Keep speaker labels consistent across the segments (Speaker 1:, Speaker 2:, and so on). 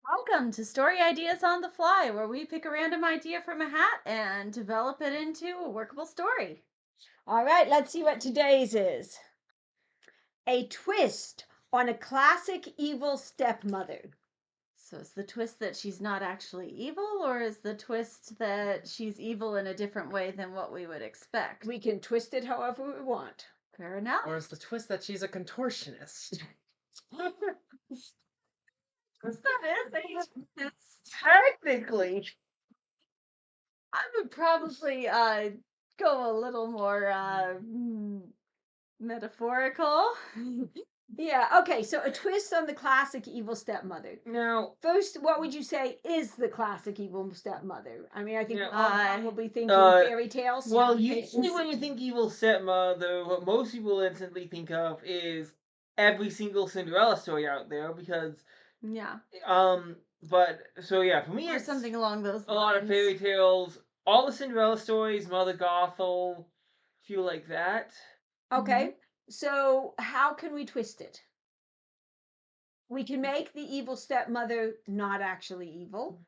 Speaker 1: Welcome to Story Ideas on the Fly, where we pick a random idea from a hat and develop it into a workable story.
Speaker 2: All right, let's see what today's is. A twist on a classic evil stepmother.
Speaker 1: So is the twist that she's not actually evil, or is the twist that she's evil in a different way than what we would expect?
Speaker 2: We can twist it however we want.
Speaker 1: Fair enough.
Speaker 3: Or is the twist that she's a contortionist?
Speaker 1: It's
Speaker 3: Technically.
Speaker 1: I would probably go a little more metaphorical.
Speaker 2: Yeah, okay, so a twist on the classic evil stepmother.
Speaker 3: Now,
Speaker 2: First, what would you say is the classic evil stepmother? I mean, I think
Speaker 3: Yeah,
Speaker 2: we're all probably thinking
Speaker 3: uh,
Speaker 2: fairy tales.
Speaker 3: well, usually when you think evil stepmother, what most people instantly think of is every single Cinderella story out there because,
Speaker 1: Yeah.
Speaker 3: but, so yeah, for me
Speaker 1: Or
Speaker 3: it's
Speaker 1: something along those
Speaker 3: a lot of
Speaker 1: lines.
Speaker 3: fairy tales, all the Cinderella stories, Mother Gothel, feel like that.
Speaker 2: Okay, so how can we twist it? We can make the evil stepmother not actually evil.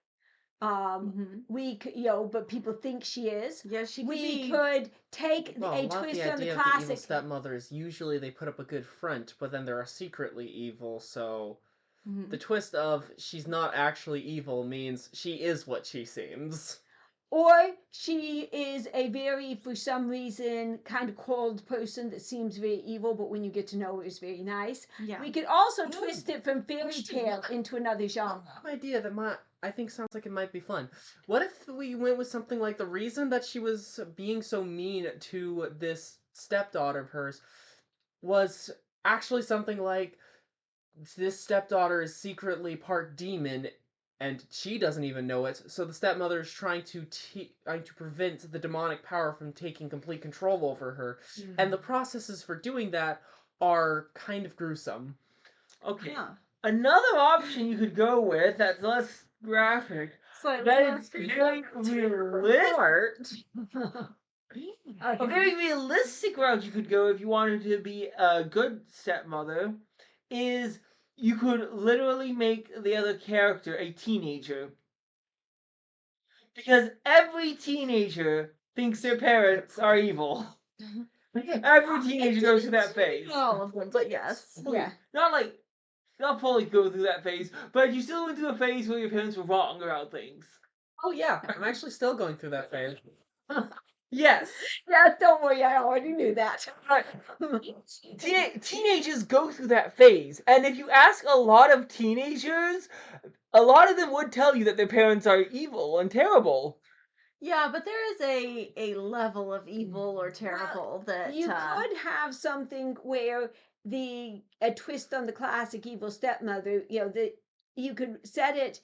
Speaker 2: We could, but people think she is.
Speaker 1: Yeah, she could
Speaker 2: We
Speaker 1: be.
Speaker 2: could take
Speaker 3: Well,
Speaker 2: a
Speaker 3: a lot of
Speaker 2: twist
Speaker 3: the
Speaker 2: on the
Speaker 3: idea of the evil
Speaker 2: classic.
Speaker 3: stepmother is usually they put up a good front, but then they're secretly evil, so
Speaker 1: Mhm.
Speaker 3: the twist of she's not actually evil means she is what she seems.
Speaker 2: Or she is a very, for some reason, kind of cold person that seems very evil, but when you get to know her, is very nice.
Speaker 1: Yeah.
Speaker 2: We could also twist it from fairy tale into another genre.
Speaker 3: An idea that I think sounds like it might be fun. What if we went with something like the reason that she was being so mean to this stepdaughter of hers was actually something like this stepdaughter is secretly part demon and she doesn't even know it. So the stepmother is trying to prevent the demonic power from taking complete control over her. And the processes for doing that are kind of gruesome. Okay.
Speaker 1: Huh.
Speaker 3: Another option you could go with that's less graphic.
Speaker 1: Slightly
Speaker 3: That
Speaker 1: less
Speaker 3: is very realistic. A very realistic route you could go if you wanted to be a good stepmother is you could literally make the other character a teenager. Because every teenager thinks their parents are evil. Every teenager goes through that phase.
Speaker 1: Not all of them, but yes.
Speaker 2: Yeah.
Speaker 3: Not fully go through that phase, but you still went through a phase where your parents were wrong about things.
Speaker 4: Oh yeah, I'm actually still going through that phase.
Speaker 3: Yes.
Speaker 2: Yeah, don't worry, I already knew that.
Speaker 3: Teenagers go through that phase, and if you ask a lot of teenagers, a lot of them would tell you that their parents are evil and terrible.
Speaker 1: Yeah, but there is a level of evil or terrible that
Speaker 2: You could have something where a twist on the classic evil stepmother, you could set it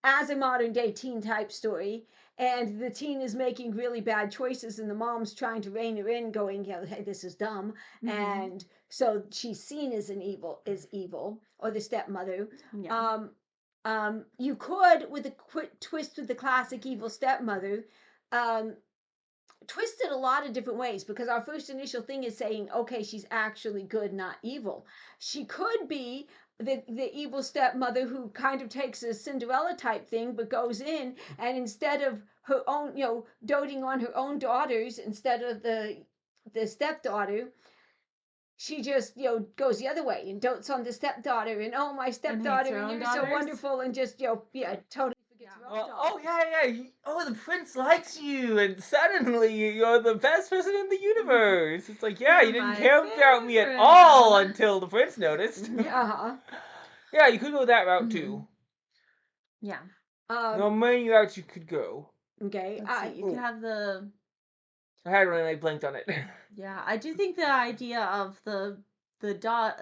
Speaker 2: as a modern day teen type story, and the teen is making really bad choices and the mom's trying to rein her in, going, hey, this is dumb. And so she's seen as evil, or the stepmother.
Speaker 1: Yeah.
Speaker 2: You could, with a quick twist with the classic evil stepmother, twist it a lot of different ways, because our first initial thing is saying, okay, she's actually good, not evil. She could be the evil stepmother who kind of takes a Cinderella type thing, but goes in and instead of her own, doting on her own daughters instead of the stepdaughter, she just goes the other way and dotes on the stepdaughter, and oh, my stepdaughter, and you're so wonderful, and just totally forgets her own daughters.
Speaker 3: The prince likes you, and suddenly you're the best person in the universe. It's like, yeah,
Speaker 1: You're
Speaker 3: you didn't
Speaker 1: my
Speaker 3: care about me at
Speaker 1: favorite.
Speaker 3: all until the prince noticed.
Speaker 2: Uh-huh.
Speaker 3: Yeah, you could go that route too.
Speaker 1: Yeah.
Speaker 3: There are many routes you could go.
Speaker 2: Okay.
Speaker 1: You could have the.
Speaker 3: I had one and I blanked on it.
Speaker 1: Yeah, I do think the idea of the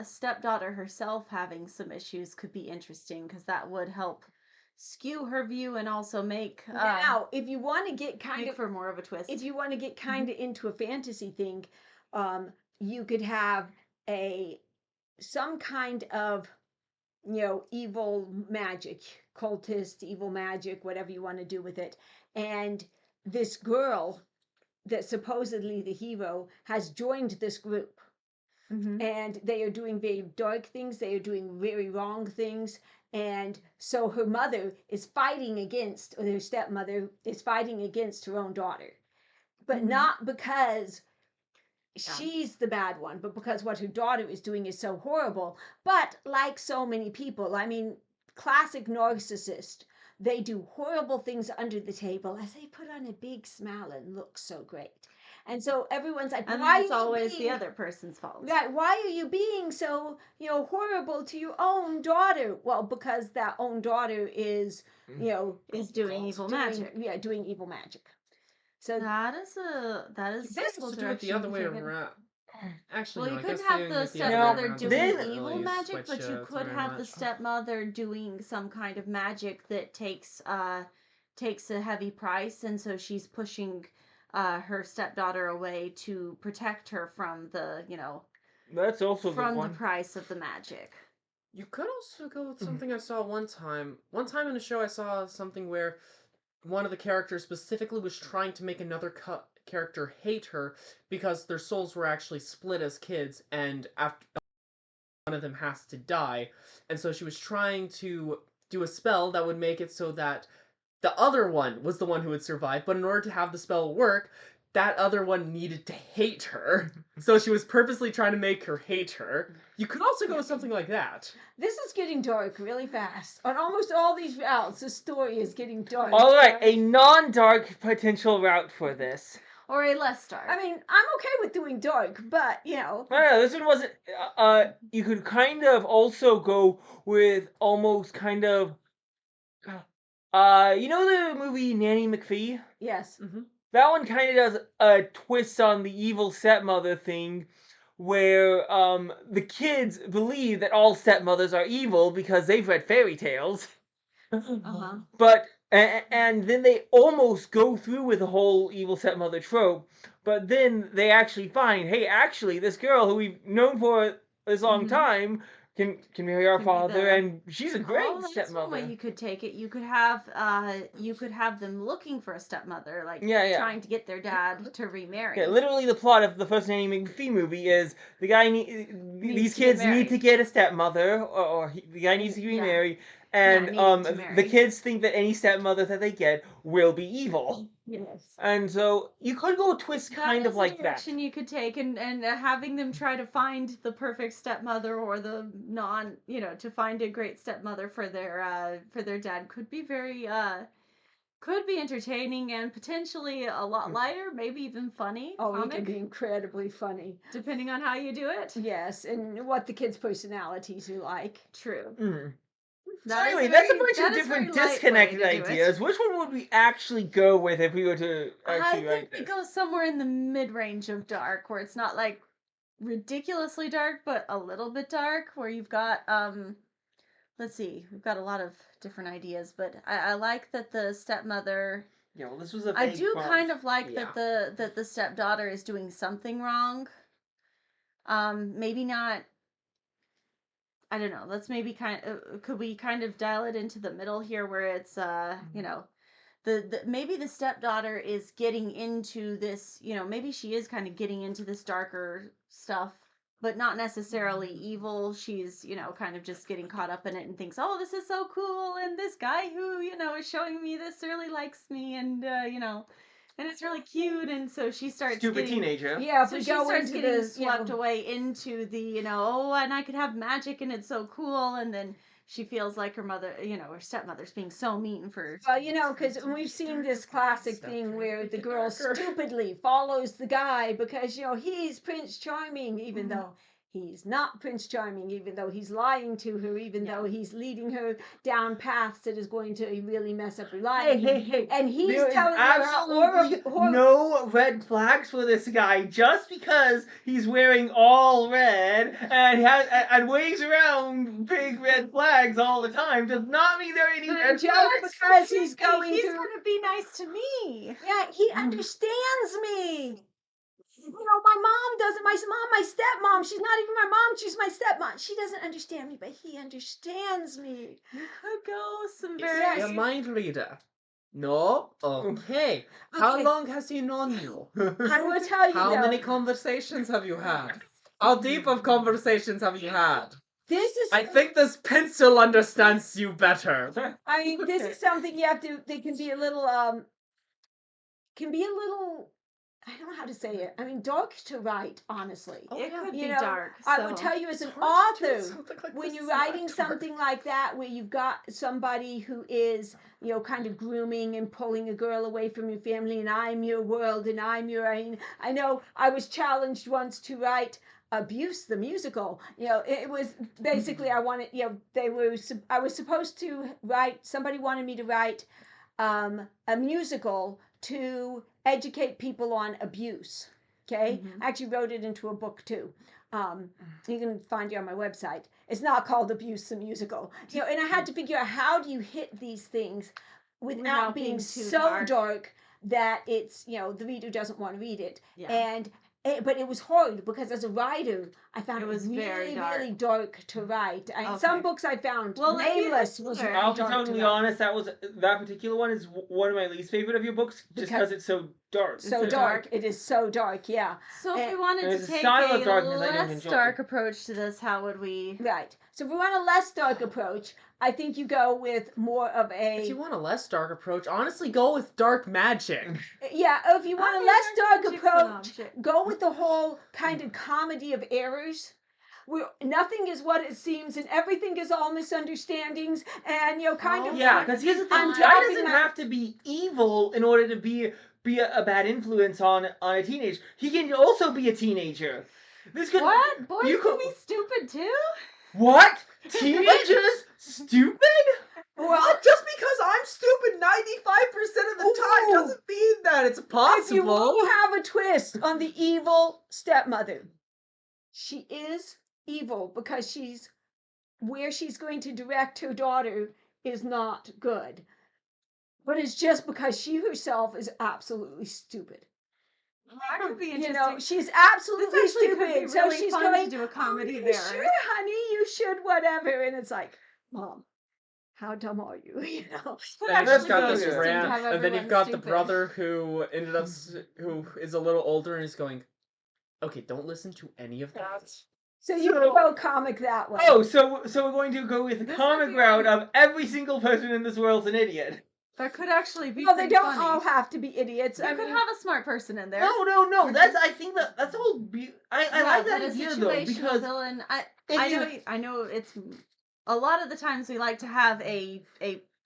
Speaker 1: stepdaughter herself having some issues could be interesting, because that would help skew her view and also make
Speaker 2: Now, if you want to get kind
Speaker 1: make
Speaker 2: of
Speaker 1: for more of a twist.
Speaker 2: if you want to get kind of into a fantasy thing, you could have some kind of evil magic, cultist, evil magic, whatever you want to do with it, and this girl that supposedly the hero has joined this group.
Speaker 1: Mhm.
Speaker 2: and they are doing very dark things. They are doing very wrong things. And so her mother is fighting against, or her stepmother is fighting against her own daughter. But
Speaker 1: Mhm.
Speaker 2: not because
Speaker 1: Yeah.
Speaker 2: she's the bad one, but because what her daughter is doing is so horrible. But like so many people, I mean, classic narcissist, they do horrible things under the table as they put on a big smile and look so great. And so everyone's like,
Speaker 1: And
Speaker 2: why
Speaker 1: then
Speaker 2: are
Speaker 1: it's
Speaker 2: you
Speaker 1: always the
Speaker 2: being
Speaker 1: other person's fault.
Speaker 2: right? Why are you being so, horrible to your own daughter? Well, because that own daughter is,
Speaker 1: Is doing evil magic.
Speaker 2: doing evil magic. So
Speaker 1: That is
Speaker 3: This
Speaker 1: possible
Speaker 3: to do it the
Speaker 1: direction
Speaker 3: other
Speaker 1: you
Speaker 3: way
Speaker 1: could take it.
Speaker 3: around. Actually,
Speaker 1: Well,
Speaker 3: no.
Speaker 1: you
Speaker 3: I
Speaker 1: could
Speaker 3: guess
Speaker 1: have
Speaker 3: doing
Speaker 1: the
Speaker 3: it the other way
Speaker 1: stepmother
Speaker 3: around
Speaker 1: doing
Speaker 3: doesn't
Speaker 1: evil
Speaker 3: really
Speaker 1: magic,
Speaker 3: switch
Speaker 1: but you
Speaker 3: it
Speaker 1: could
Speaker 3: very
Speaker 1: have the
Speaker 3: much.
Speaker 1: stepmother doing some kind of magic that takes a heavy price, and so she's pushing her stepdaughter away to protect her from the,
Speaker 5: That's also a good
Speaker 1: from the
Speaker 5: one.
Speaker 1: price of the magic.
Speaker 3: You could also go with something I saw one time. One time in a show, I saw something where one of the characters specifically was trying to make another character hate her because their souls were actually split as kids, and after one of them has to die, and so she was trying to do a spell that would make it so that the other one was the one who would survive, but in order to have the spell work, that other one needed to hate her. So she was purposely trying to make her hate her. You could also go with something like that.
Speaker 2: this is getting dark really fast. On almost all these routes, the story is getting dark.
Speaker 5: All right, a non-dark potential route for this.
Speaker 1: Or a less dark.
Speaker 2: I mean, I'm okay with doing dark, but
Speaker 5: No, this one wasn't. You could kind of also go with almost kind of. You know the movie Nanny McPhee?
Speaker 2: yes.
Speaker 5: That one kind of does a twist on the evil stepmother thing, where the kids believe that all stepmothers are evil because they've read fairy tales.
Speaker 1: Uh-huh.
Speaker 5: But and then they almost go through with the whole evil stepmother trope, but then they actually find, hey, actually, this girl who we've known for this long
Speaker 1: Mhm.
Speaker 5: time can marry our
Speaker 1: Can be
Speaker 5: father,
Speaker 1: the-
Speaker 5: and she's a great
Speaker 1: Oh, that's one way
Speaker 5: stepmother.
Speaker 1: you could take it. You could have them looking for a stepmother, like
Speaker 5: Yeah.
Speaker 1: trying to get their dad to remarry.
Speaker 5: Yeah, literally the plot of the first Nanny McPhee movie is the guy these
Speaker 1: to get
Speaker 5: kids need
Speaker 1: married.
Speaker 5: to get a stepmother, or the guy needs to be
Speaker 1: Yeah.
Speaker 5: married,
Speaker 1: Yeah,
Speaker 5: and
Speaker 1: needing to
Speaker 5: the
Speaker 1: marry.
Speaker 5: kids think that any stepmother that they get will be evil.
Speaker 2: Yes.
Speaker 5: And so you could go a twist kind
Speaker 1: That
Speaker 5: of
Speaker 1: is a
Speaker 5: like that.
Speaker 1: direction you could take, and having them try to find the perfect stepmother or the to find a great stepmother for their dad could be entertaining and potentially a lot lighter, maybe even funny,
Speaker 2: Oh, it can
Speaker 1: comic,
Speaker 2: be incredibly funny.
Speaker 1: depending on how you do it.
Speaker 2: Yes, and what the kids' personalities are like.
Speaker 1: True.
Speaker 5: Mm. So
Speaker 1: That is
Speaker 5: anyway, that's a
Speaker 1: very-
Speaker 5: bunch
Speaker 1: that
Speaker 5: of
Speaker 1: is very
Speaker 5: different
Speaker 1: light way
Speaker 5: disconnected
Speaker 1: to do it.
Speaker 5: ideas. Which one would we actually go with if we were to
Speaker 1: I
Speaker 5: actually write
Speaker 1: think we
Speaker 5: this?
Speaker 1: go somewhere in the mid-range of dark, where it's not like ridiculously dark, but a little bit dark, where you've got let's see, we've got a lot of different ideas, but I like that the stepmother.
Speaker 5: Yeah, well, this was a
Speaker 1: I
Speaker 5: vague
Speaker 1: do
Speaker 5: prompt.
Speaker 1: kind of like
Speaker 3: Yeah.
Speaker 1: that the stepdaughter is doing something wrong. Maybe not. I don't know. Let's maybe could we kind of dial it into the middle here, where it's the maybe the stepdaughter is getting into this, maybe she is kind of getting into this darker stuff, but not necessarily evil. She's, kind of just getting caught up in it and thinks, oh, this is so cool, and this guy who, is showing me this really likes me, and and it's really cute, and so she starts
Speaker 5: Stupid
Speaker 1: getting
Speaker 5: teenager.
Speaker 2: Yeah, if
Speaker 1: so
Speaker 2: we
Speaker 1: she
Speaker 2: go
Speaker 1: starts
Speaker 2: into
Speaker 1: getting
Speaker 2: the
Speaker 1: swept away into the, oh, and I could have magic and it's so cool, and then she feels like her mother, her stepmother's being so mean for.
Speaker 2: Well, because we've seen this classic
Speaker 3: Stop
Speaker 2: thing
Speaker 3: trying to
Speaker 2: where
Speaker 3: make
Speaker 2: the
Speaker 3: it
Speaker 2: girl
Speaker 3: darker.
Speaker 2: stupidly follows the guy because he's Prince Charming, even though he's not Prince Charming, even though he's lying to her, even though he's leading her down paths that is going to really mess up her life.
Speaker 5: Hey.
Speaker 2: And he's
Speaker 5: There is
Speaker 2: telling her how
Speaker 5: absolutely no red flags for this guy. Just because he's wearing all red and waves around big red flags all the time does not mean there are any red
Speaker 2: just
Speaker 5: flags.
Speaker 2: because he's going
Speaker 1: He's
Speaker 2: through.
Speaker 1: gonna be nice to me.
Speaker 2: Yeah, he understands me. My mom doesn't. My stepmom. She's not even my mom. She's my stepmom. She doesn't understand me, but he understands me.
Speaker 1: You could go some
Speaker 3: Is
Speaker 1: very.
Speaker 3: he a mind reader? No? Okay. How
Speaker 2: Okay.
Speaker 3: long has he known you?
Speaker 2: I will tell you
Speaker 3: How
Speaker 2: though.
Speaker 3: many conversations have you had? How deep of conversations have you had?
Speaker 2: This is.
Speaker 3: I think this pencil understands you better.
Speaker 2: I mean, this is something you have to. They can be a little. Can be a little. I don't know how to say it. I mean, dark to write, honestly.
Speaker 3: Oh,
Speaker 1: It
Speaker 3: yeah.
Speaker 1: could
Speaker 2: You
Speaker 1: be
Speaker 2: know,
Speaker 1: dark.
Speaker 2: I
Speaker 1: so-
Speaker 2: would tell you as an
Speaker 3: hard to do
Speaker 2: author,
Speaker 3: something like
Speaker 2: when
Speaker 3: this
Speaker 2: you're
Speaker 3: in that
Speaker 2: writing
Speaker 3: dark.
Speaker 2: something like that, where you've got somebody who is, kind of grooming and pulling a girl away from your family, and I'm your world, and I'm your. I know I was challenged once to write Abuse the musical. It was basically I wanted. I was supposed to write. Somebody wanted me to write a musical to educate people on abuse. Okay, I actually wrote it into a book too. You can find it on my website. It's not called Abuse the Musical. And I had to figure out how do you hit these things without being
Speaker 1: too
Speaker 2: so dark that it's the reader doesn't want to read it.
Speaker 1: Yeah.
Speaker 2: And but it was hard because as a writer, I found
Speaker 1: It
Speaker 2: it
Speaker 1: was very
Speaker 2: really,
Speaker 1: dark.
Speaker 2: really dark to write.
Speaker 1: Okay.
Speaker 2: Some books I found,
Speaker 1: Well, let me
Speaker 2: Nameless was
Speaker 1: listen.
Speaker 2: really
Speaker 5: I'll be
Speaker 2: dark to
Speaker 5: totally
Speaker 2: write.
Speaker 5: honest. that particular one is one of my least favorite of your books, just because it's so dark.
Speaker 2: So
Speaker 1: so
Speaker 2: dark.
Speaker 1: dark.
Speaker 2: It is so dark. Yeah.
Speaker 1: So if we wanted
Speaker 5: There's
Speaker 1: to
Speaker 5: a
Speaker 1: take
Speaker 5: style of
Speaker 1: a
Speaker 5: darkness I don't
Speaker 1: less
Speaker 5: enjoy.
Speaker 1: dark approach to this, how would we?
Speaker 2: Right. So if we want a less dark approach, I think you go with more of
Speaker 3: If you
Speaker 2: a
Speaker 3: want a less dark approach, honestly, go with dark magic.
Speaker 2: yeah. If you want a
Speaker 1: Okay,
Speaker 2: less dark
Speaker 1: magic's an
Speaker 2: approach,
Speaker 1: object.
Speaker 2: go with the whole kind of comedy of errors. Where nothing is what it seems, and everything is all misunderstandings, and kind of
Speaker 5: Yeah, because here's the thing:
Speaker 2: I'm
Speaker 5: guy
Speaker 2: dropping
Speaker 5: doesn't
Speaker 2: my-
Speaker 5: have to be evil in order to be a bad influence on a teenager. He can also be a teenager. This could
Speaker 1: What? Boys
Speaker 5: you
Speaker 1: can
Speaker 5: could
Speaker 1: be stupid too?
Speaker 5: what? Teenagers stupid?
Speaker 2: Well,
Speaker 3: Just because I'm stupid 95% of the time
Speaker 2: Ooh.
Speaker 3: doesn't mean that it's
Speaker 2: if you
Speaker 3: possible.
Speaker 2: want to have a twist on the evil stepmother, she is evil because where she's going to direct her daughter is not good. But it's just because she herself is absolutely stupid.
Speaker 1: That could be interesting.
Speaker 2: She's absolutely
Speaker 1: This actually
Speaker 2: stupid.
Speaker 1: could be
Speaker 2: so
Speaker 1: really
Speaker 2: she's
Speaker 1: fun
Speaker 2: going
Speaker 1: to do a comedy
Speaker 2: "Oh,
Speaker 1: there.
Speaker 2: Sure, honey, you should whatever. And it's like, Mom, how dumb are you?
Speaker 1: Could
Speaker 3: Then you've
Speaker 1: actually
Speaker 3: got
Speaker 1: be
Speaker 3: this
Speaker 1: interesting to
Speaker 3: rant,
Speaker 1: have
Speaker 3: and then you've
Speaker 1: everyone
Speaker 3: got the
Speaker 1: stupid.
Speaker 3: brother who ended up, who is a little older and is going, okay, don't listen to any of that.
Speaker 2: So you can go comic that way.
Speaker 5: Oh, so we're going to go with the
Speaker 1: This
Speaker 5: comic
Speaker 1: might be
Speaker 5: route
Speaker 1: really-
Speaker 5: of every single person in this world's an idiot.
Speaker 1: That could actually be.
Speaker 2: Well, they
Speaker 1: pretty
Speaker 2: don't
Speaker 1: funny.
Speaker 2: all have to be idiots.
Speaker 1: You
Speaker 2: I
Speaker 1: could
Speaker 2: mean,
Speaker 1: have a smart person in there.
Speaker 5: No. I think that's the whole. I like that
Speaker 1: but a
Speaker 5: idea though
Speaker 1: situational
Speaker 5: because
Speaker 1: villain.
Speaker 5: if
Speaker 1: I
Speaker 5: you-
Speaker 1: know. I know. It's a lot of the times we like to have a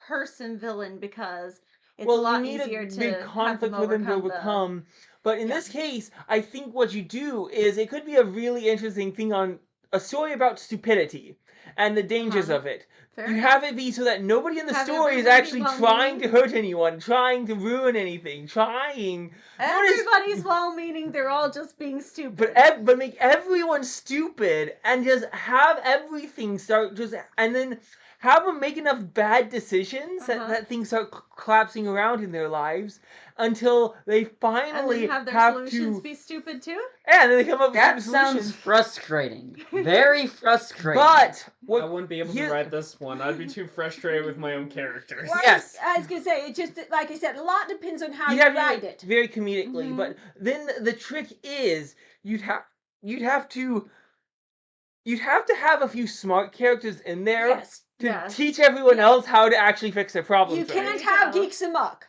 Speaker 1: person villain because it's a lot
Speaker 5: you need
Speaker 1: easier
Speaker 5: a
Speaker 1: to
Speaker 5: big
Speaker 1: have
Speaker 5: conflict
Speaker 1: them
Speaker 5: for them to
Speaker 1: overcome the-
Speaker 5: overcome. But in
Speaker 1: Yeah.
Speaker 5: this case, I think what you do is it could be a really interesting thing on a story about stupidity and the dangers
Speaker 1: Uh-huh.
Speaker 5: of it.
Speaker 1: Fair
Speaker 5: You
Speaker 1: enough.
Speaker 5: have it be so that nobody in the
Speaker 1: Have
Speaker 5: story is
Speaker 1: everybody be
Speaker 5: actually
Speaker 1: well-meaning.
Speaker 5: trying to hurt anyone, trying to ruin anything, trying. Notice-
Speaker 1: Everybody's well-meaning. They're all just being stupid.
Speaker 5: But make everyone stupid and just have everything start and then have them make enough bad decisions that things start collapsing around in their lives until they
Speaker 1: and
Speaker 5: finally
Speaker 1: then have their solutions
Speaker 5: to
Speaker 1: be stupid too.
Speaker 5: yeah, and then they come up with
Speaker 4: That
Speaker 5: stupid
Speaker 4: sounds
Speaker 5: solutions.
Speaker 4: frustrating. Very frustrating.
Speaker 5: But
Speaker 3: I
Speaker 5: what
Speaker 3: wouldn't be able to
Speaker 5: here-
Speaker 3: write this one. I'd be too frustrated with my own characters.
Speaker 2: well,
Speaker 5: Yes.
Speaker 2: I was gonna say it just like I said, a lot depends on how you
Speaker 5: have to
Speaker 2: write
Speaker 5: do
Speaker 2: it.
Speaker 5: very comedically.
Speaker 1: Mhm.
Speaker 5: But then the trick is you'd have to have a few smart characters in there.
Speaker 2: Yes,
Speaker 5: To
Speaker 1: Yes.
Speaker 5: teach everyone else how to actually fix their problems.
Speaker 2: you can't
Speaker 1: There you
Speaker 2: have
Speaker 1: go.
Speaker 2: geeks amok.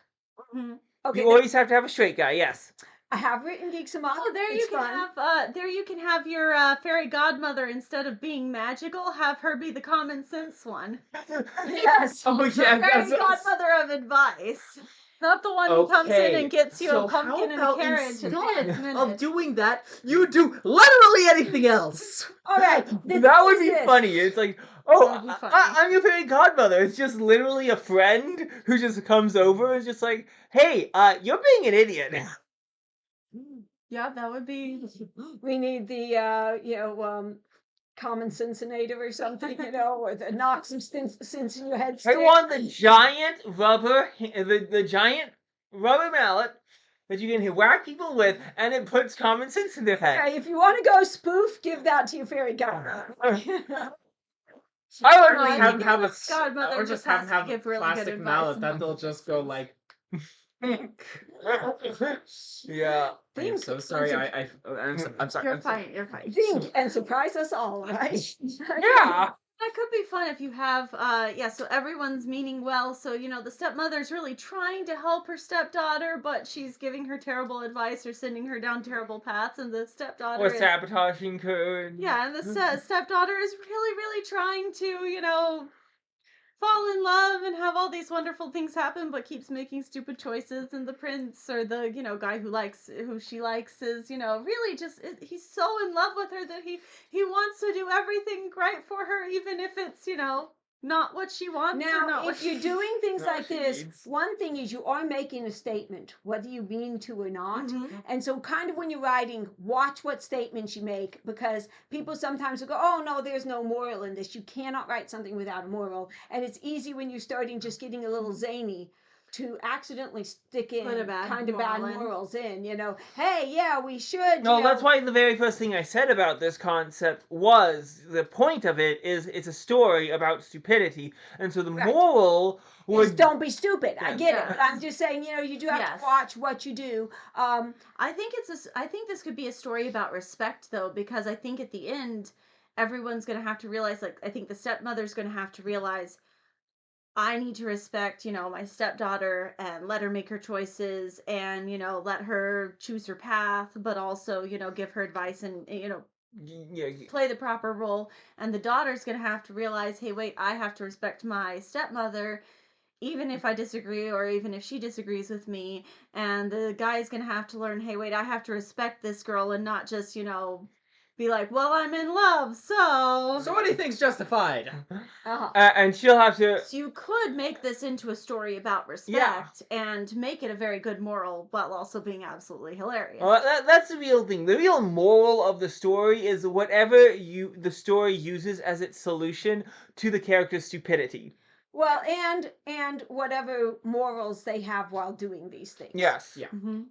Speaker 1: Mhm.
Speaker 2: Okay,
Speaker 5: You always have to have a straight guy. Yes.
Speaker 2: I have written geeks amok.
Speaker 1: Oh, there
Speaker 2: it's
Speaker 1: you can
Speaker 2: fun.
Speaker 1: have there you can have your fairy godmother instead of being magical, have her be the common sense one.
Speaker 2: Yes.
Speaker 5: Oh
Speaker 1: The
Speaker 5: yeah.
Speaker 1: fairy godmother of advice. Not the one who comes in
Speaker 3: Okay,
Speaker 1: and gets you
Speaker 3: so
Speaker 1: a pumpkin
Speaker 3: how
Speaker 1: and a
Speaker 3: about
Speaker 1: carriage
Speaker 3: instead
Speaker 1: at the last
Speaker 3: of
Speaker 1: minute.
Speaker 3: doing that, you do literally anything else.
Speaker 2: All right.
Speaker 5: That would be funny. It's like, oh,
Speaker 1: That would be funny.
Speaker 5: I'm your fairy godmother. It's just literally a friend who just comes over and is just like, hey, you're being an idiot.
Speaker 1: Yeah, that would be.
Speaker 2: We need the common senseinator or something, or the knock some sense in your head.
Speaker 5: I
Speaker 2: stick.
Speaker 5: want the giant the giant rubber mallet that you can whack people with, and it puts common sense in their head.
Speaker 2: Okay, if you want to go spoof, give that to your fairy godmother.
Speaker 5: I would
Speaker 1: I
Speaker 3: Or
Speaker 1: think
Speaker 3: have him have
Speaker 1: the godmother
Speaker 3: or
Speaker 1: just
Speaker 3: just have
Speaker 1: has
Speaker 3: him
Speaker 1: to
Speaker 3: have
Speaker 1: give really good
Speaker 3: plastic
Speaker 1: advice
Speaker 3: mallet
Speaker 1: and
Speaker 3: that they'll just go like Yeah. I am
Speaker 2: Think
Speaker 3: so sorry.
Speaker 2: expensive.
Speaker 3: I'm sorry.
Speaker 1: You're
Speaker 3: I'm sorry.
Speaker 1: fine. You're fine.
Speaker 2: Think and surprise us all, right?
Speaker 3: Yeah.
Speaker 1: That could be fun if you have, so everyone's meaning well. So, the stepmother's really trying to help her stepdaughter, but she's giving her terrible advice or sending her down terrible paths. And the stepdaughter
Speaker 5: Or
Speaker 1: is,
Speaker 5: sabotaging her.
Speaker 1: and the stepdaughter is really, really trying to, fall in love and have all these wonderful things happen, but keeps making stupid choices. And the prince or the guy who she likes is really just he's so in love with her that he wants to do everything right for her, even if it's not what she wants or
Speaker 2: Now,
Speaker 1: not what
Speaker 2: if you're
Speaker 1: she
Speaker 2: doing things
Speaker 5: Not
Speaker 2: like
Speaker 5: what she
Speaker 2: this,
Speaker 5: needs.
Speaker 2: one thing is you are making a statement, whether you mean to or not.
Speaker 1: Mhm.
Speaker 2: And so, kind of when you're writing, watch what statements you make, because people sometimes will go, "Oh no, there's no moral in this." You cannot write something without a moral, and it's easy when you're starting just getting a little zany to accidentally stick in
Speaker 1: Put a bad
Speaker 2: kind of bad
Speaker 1: moral in.
Speaker 2: morals in. Hey, yeah, we should.
Speaker 5: No, that's why the very first thing I said about this concept was the point of it is it's a story about stupidity, and so the
Speaker 2: Right.
Speaker 5: moral
Speaker 2: Is
Speaker 5: would
Speaker 2: don't be stupid. I
Speaker 5: Yes.
Speaker 2: get
Speaker 1: Yes.
Speaker 2: it. I'm just saying, you do have
Speaker 1: Yes.
Speaker 2: to watch what you do.
Speaker 1: I think I think this could be a story about respect, though, because I think at the end everyone's going to have to realize, like, I think the stepmother's going to have to realize, I need to respect, my stepdaughter and let her make her choices and, let her choose her path, but also, give her advice and,
Speaker 5: yeah,
Speaker 1: play the proper role. And the daughter's going to have to realize, hey, wait, I have to respect my stepmother, even if I disagree or even if she disagrees with me. And the guy's going to have to learn, hey, wait, I have to respect this girl and not just, be like, well, I'm in love, so.
Speaker 3: So what do you think's justified?
Speaker 5: and she'll have to.
Speaker 1: So you could make this into a story about respect and make it a very good moral while also being absolutely hilarious.
Speaker 5: Well, that's the real thing. The real moral of the story is whatever the story uses as its solution to the character's stupidity.
Speaker 2: Well, and whatever morals they have while doing these things.
Speaker 5: Yes.
Speaker 3: Yeah.
Speaker 1: Mhm.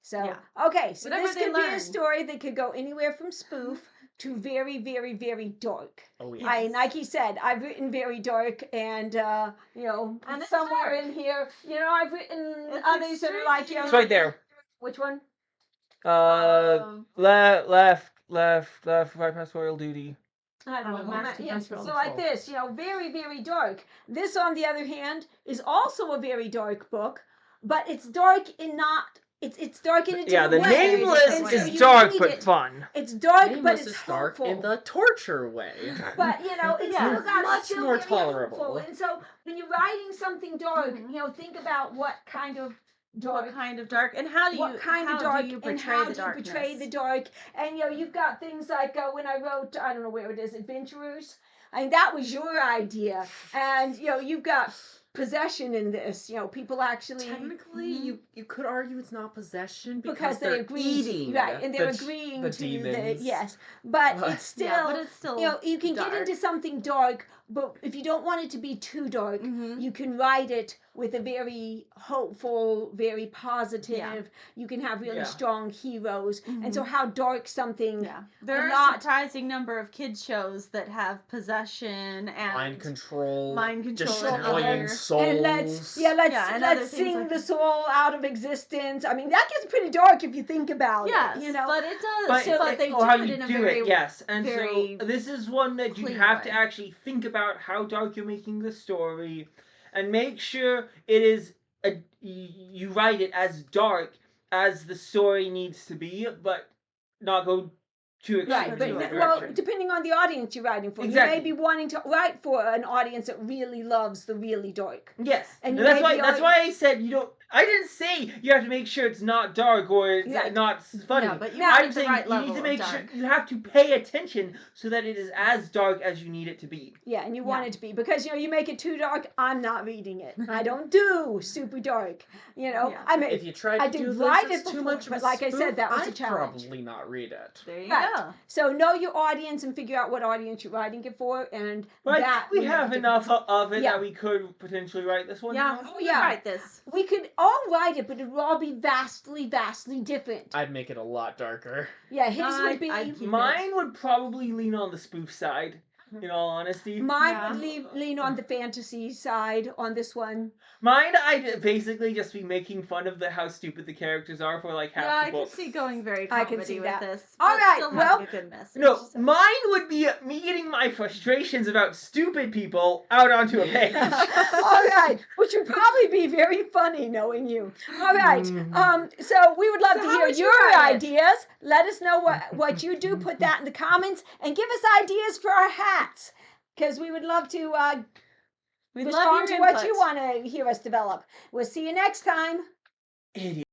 Speaker 2: So
Speaker 1: Yeah.
Speaker 2: okay, so
Speaker 1: Whatever
Speaker 2: this
Speaker 1: they
Speaker 2: could be a
Speaker 1: learn.
Speaker 2: story that could go anywhere from spoof to very, very, very dark.
Speaker 3: Oh yeah.
Speaker 2: I, like he said, I've written very dark, and
Speaker 1: And it's
Speaker 2: somewhere
Speaker 1: dark.
Speaker 2: in here, I've written
Speaker 1: It's
Speaker 2: others that are like,
Speaker 5: It's right there.
Speaker 2: Which one?
Speaker 5: Left, right past royal duty.
Speaker 1: I don't know. Master
Speaker 2: Yeah, so
Speaker 1: Control.
Speaker 2: like this, very, very dark. This, on the other hand, is also a very dark book, but it's dark in not. It's dark in a
Speaker 5: Yeah,
Speaker 2: different
Speaker 5: the
Speaker 2: way.
Speaker 5: Nameless
Speaker 2: And so
Speaker 5: is
Speaker 2: you
Speaker 5: dark
Speaker 2: read
Speaker 5: but
Speaker 2: it.
Speaker 5: fun.
Speaker 2: It's dark, but
Speaker 3: Nameless
Speaker 2: it's
Speaker 3: is dark
Speaker 2: hopeful.
Speaker 3: in the torture way.
Speaker 2: But it's
Speaker 1: Yeah.
Speaker 2: still got
Speaker 3: Much
Speaker 2: it's still
Speaker 3: more
Speaker 2: very
Speaker 3: tolerable.
Speaker 2: hopeful. And so when you're writing something dark,
Speaker 1: Mhm.
Speaker 2: think about what kind of dark.
Speaker 1: What kind of dark, and how do you
Speaker 2: What kind of
Speaker 1: how
Speaker 2: dark
Speaker 1: do you
Speaker 2: and
Speaker 1: portray
Speaker 2: how
Speaker 1: the
Speaker 2: do you
Speaker 1: darkness?
Speaker 2: portray the dark? And you've got things like when I wrote, I don't know where it is, Adventurers. I mean, that was your idea, and you've got possession in this. People actually
Speaker 3: Technically, you could argue it's not possession
Speaker 2: because they
Speaker 3: they're
Speaker 2: agree
Speaker 3: eating
Speaker 2: right, and they're
Speaker 3: the
Speaker 2: agreeing
Speaker 3: the
Speaker 2: to the
Speaker 3: demons.
Speaker 2: yes, but it's still
Speaker 1: Yeah, but it's still
Speaker 2: you can
Speaker 1: dark.
Speaker 2: get into something dark, but if you don't want it to be too dark,
Speaker 1: Mhm.
Speaker 2: you can write it with a very hopeful, very positive.
Speaker 1: Yeah.
Speaker 2: You can have really
Speaker 5: Yeah.
Speaker 2: strong heroes, and so
Speaker 1: Mhm.
Speaker 2: how dark something.
Speaker 1: Yeah, there
Speaker 2: a
Speaker 1: are a
Speaker 2: lot-
Speaker 1: surprising number of kids shows that have possession and
Speaker 3: Mind control, destroying
Speaker 1: other-
Speaker 3: souls.
Speaker 2: And let's
Speaker 1: and other
Speaker 2: let's
Speaker 1: things
Speaker 2: sing
Speaker 1: like
Speaker 2: the
Speaker 1: that.
Speaker 2: soul out of existence. I mean, that gets pretty dark if you think about
Speaker 1: Yes,
Speaker 2: it.
Speaker 1: but it does.
Speaker 5: But
Speaker 1: They
Speaker 5: or
Speaker 1: do
Speaker 5: how
Speaker 1: it
Speaker 5: you
Speaker 1: in a
Speaker 5: do
Speaker 1: very
Speaker 5: it, yes. And
Speaker 1: very
Speaker 5: so this is one that you
Speaker 1: clean
Speaker 5: have to
Speaker 1: way.
Speaker 5: actually think about how dark you're making the story, and make sure it is you write it as dark as the story needs to be, but not go too extreme.
Speaker 2: Right, but
Speaker 5: in that
Speaker 2: well,
Speaker 5: direction.
Speaker 2: depending on the audience you're writing for,
Speaker 5: Exactly.
Speaker 2: you may be wanting to write for an audience that really loves the really dark.
Speaker 5: Yes,
Speaker 2: And
Speaker 5: and
Speaker 2: you
Speaker 5: that's
Speaker 2: may
Speaker 5: why
Speaker 2: be
Speaker 5: that's
Speaker 2: already-
Speaker 5: why I said you don't. I didn't say you have to make sure it's not dark or it's
Speaker 2: Right.
Speaker 5: not funny.
Speaker 1: No, but you
Speaker 2: Now,
Speaker 1: want
Speaker 5: I'm
Speaker 1: it the
Speaker 5: saying
Speaker 1: right
Speaker 5: you
Speaker 1: level
Speaker 5: need to
Speaker 1: of
Speaker 5: make sure
Speaker 1: dark.
Speaker 5: you have to pay attention so that it is as dark as you need it to be.
Speaker 2: Yeah, and you want
Speaker 1: Yeah.
Speaker 2: it to be, because you make it too dark, I'm not reading it. I don't do super dark.
Speaker 1: Yeah.
Speaker 2: I mean,
Speaker 3: If you try
Speaker 2: I
Speaker 3: to
Speaker 2: did
Speaker 3: do
Speaker 2: write
Speaker 3: this,
Speaker 2: it
Speaker 3: it's too
Speaker 2: before,
Speaker 3: much of
Speaker 2: but
Speaker 3: a
Speaker 2: like I said,
Speaker 3: spoof,
Speaker 2: that was a
Speaker 3: I'd
Speaker 2: challenge.
Speaker 3: probably not read it.
Speaker 1: There you
Speaker 2: Right.
Speaker 1: go.
Speaker 2: So know your audience and figure out what audience you're writing it for, and
Speaker 5: But
Speaker 2: that
Speaker 5: we
Speaker 2: will make a
Speaker 5: have enough
Speaker 2: difference.
Speaker 5: of it
Speaker 2: Yeah.
Speaker 5: that we could potentially write this one.
Speaker 1: Yeah,
Speaker 5: down.
Speaker 1: we
Speaker 2: yeah.
Speaker 1: write this.
Speaker 2: We could all write it, but it would all be vastly, vastly different.
Speaker 3: I'd make it a lot darker.
Speaker 2: Yeah, his
Speaker 1: I'd
Speaker 2: would be.
Speaker 1: keep it.
Speaker 5: Mine would probably lean on the spoof side. in all honesty.
Speaker 2: Mine
Speaker 1: Yeah.
Speaker 2: would lean on the fantasy side on this one.
Speaker 5: Mine, I'd basically just be making fun of how stupid the characters are for like half
Speaker 1: Yeah,
Speaker 5: the
Speaker 1: I
Speaker 5: book.
Speaker 1: could see going very
Speaker 2: I
Speaker 1: comedy
Speaker 2: can see
Speaker 1: with
Speaker 2: that.
Speaker 1: this.
Speaker 2: All
Speaker 1: but
Speaker 2: right,
Speaker 1: still having
Speaker 2: well,
Speaker 1: a good message.
Speaker 5: No,
Speaker 1: so.
Speaker 5: mine would be me getting my frustrations about stupid people out onto a page.
Speaker 2: All right, which would probably be very funny knowing you. All right, so we would love
Speaker 1: So
Speaker 2: to
Speaker 1: how
Speaker 2: hear
Speaker 1: would you
Speaker 2: your
Speaker 1: write it?
Speaker 2: ideas. Let us know what you do. Put that in the comments and give us ideas for our hats, because we would love to
Speaker 1: We'd love
Speaker 2: respond
Speaker 1: your
Speaker 2: to what you
Speaker 1: input.
Speaker 2: want to hear us develop. We'll see you next time.
Speaker 5: Idiot.